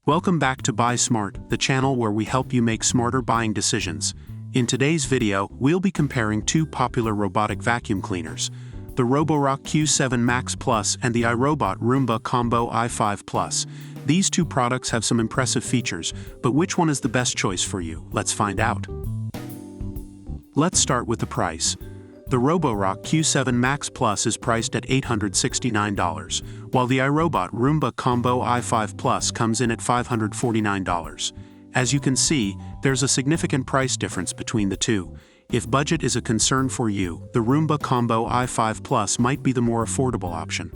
Welcome back to Buy Smart, the channel where we help you make smarter buying decisions. In today's video, we'll be comparing two popular robotic vacuum cleaners, the Roborock Q7 Max Plus and the iRobot Roomba Combo i5 Plus. These two products have some impressive features, but which one is the best choice for you? Let's find out. Let's start with the price. The Roborock Q7 Max Plus is priced at $869, while the iRobot Roomba Combo i5 Plus comes in at $549. As you can see, there's a significant price difference between the two. If budget is a concern for you, the Roomba Combo i5 Plus might be the more affordable option.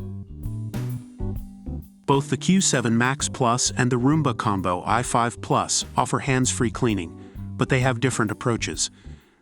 Both the Q7 Max Plus and the Roomba Combo i5 Plus offer hands-free cleaning, but they have different approaches.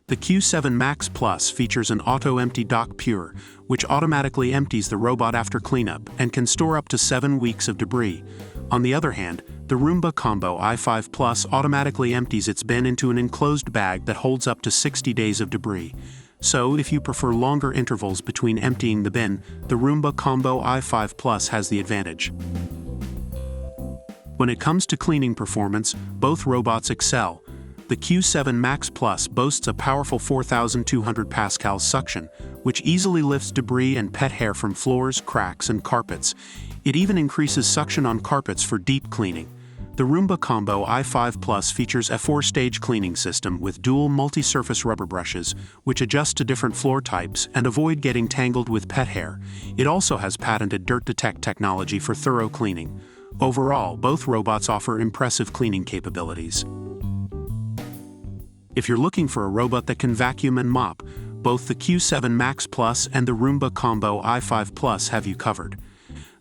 The Q7 Max Plus features an auto-empty dock pure, which automatically empties the robot after cleanup and can store up to 7 weeks of debris. On the other hand, the Roomba Combo i5 Plus automatically empties its bin into an enclosed bag that holds up to 60 days of debris. So, if you prefer longer intervals between emptying the bin, the Roomba Combo i5 Plus has the advantage. When it comes to cleaning performance, both robots excel. The Q7 Max Plus boasts a powerful 4,200 pascal suction, which easily lifts debris and pet hair from floors, cracks, and carpets. It even increases suction on carpets for deep cleaning. The Roomba Combo i5 Plus features a 4-stage cleaning system with dual multi-surface rubber brushes, which adjust to different floor types and avoid getting tangled with pet hair. It also has patented dirt detect technology for thorough cleaning. Overall, both robots offer impressive cleaning capabilities. If you're looking for a robot that can vacuum and mop, both the Q7 Max Plus and the Roomba Combo i5 Plus have you covered.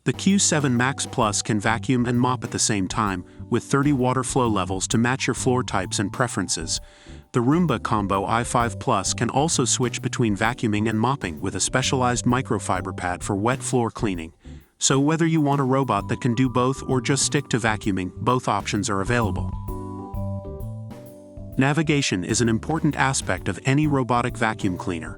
The Q7 Max Plus can vacuum and mop at the same time, with 30 water flow levels to match your floor types and preferences. The Roomba Combo i5 Plus can also switch between vacuuming and mopping with a specialized microfiber pad for wet floor cleaning. So whether you want a robot that can do both or just stick to vacuuming, both options are available. Navigation is an important aspect of any robotic vacuum cleaner.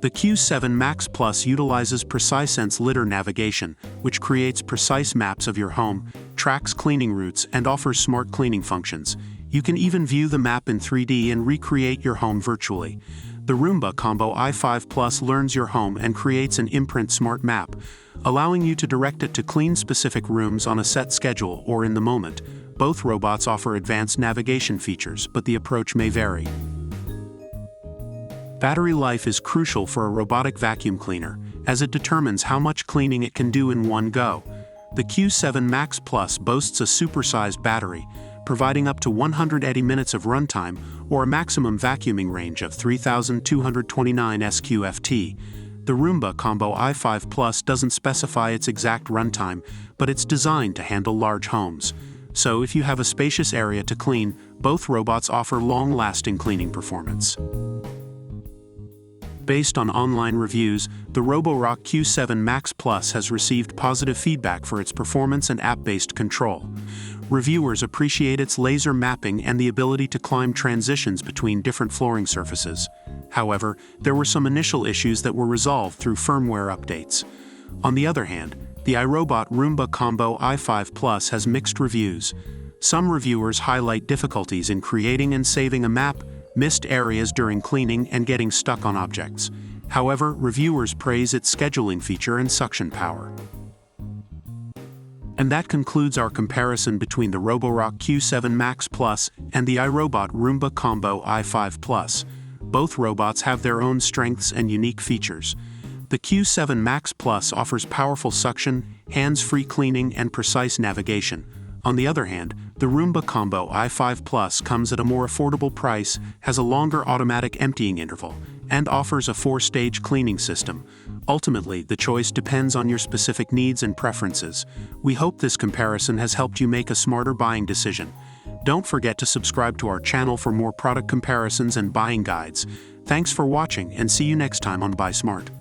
The Q7 Max Plus utilizes PreciSense litter navigation, which creates precise maps of your home, tracks cleaning routes, and offers smart cleaning functions. You can even view the map in 3D and recreate your home virtually. The Roomba Combo i5 Plus learns your home and creates an imprint smart map, allowing you to direct it to clean specific rooms on a set schedule or in the moment. Both robots offer advanced navigation features, but the approach may vary. Battery life is crucial for a robotic vacuum cleaner, as it determines how much cleaning it can do in one go. The Q7 Max Plus boasts a supersized battery, providing up to 180 minutes of runtime or a maximum vacuuming range of 3,229 SQFT. The Roomba Combo i5 Plus doesn't specify its exact runtime, but it's designed to handle large homes. So if you have a spacious area to clean, both robots offer long-lasting cleaning performance. Based on online reviews, the Roborock Q7 Max Plus has received positive feedback for its performance and app-based control. Reviewers appreciate its laser mapping and the ability to climb transitions between different flooring surfaces. However, there were some initial issues that were resolved through firmware updates. On the other hand, the iRobot Roomba Combo i5 Plus has mixed reviews. Some reviewers highlight difficulties in creating and saving a map, missed areas during cleaning, and getting stuck on objects. However, reviewers praise its scheduling feature and suction power. And that concludes our comparison between the Roborock Q7 Max Plus and the iRobot Roomba Combo i5 Plus. Both robots have their own strengths and unique features. The Q7 Max Plus offers powerful suction, hands-free cleaning, and precise navigation. On the other hand, the Roomba Combo i5 Plus comes at a more affordable price, has a longer automatic emptying interval, and offers a 4-stage cleaning system. Ultimately, the choice depends on your specific needs and preferences. We hope this comparison has helped you make a smarter buying decision. Don't forget to subscribe to our channel for more product comparisons and buying guides. Thanks for watching, and see you next time on Buy Smart.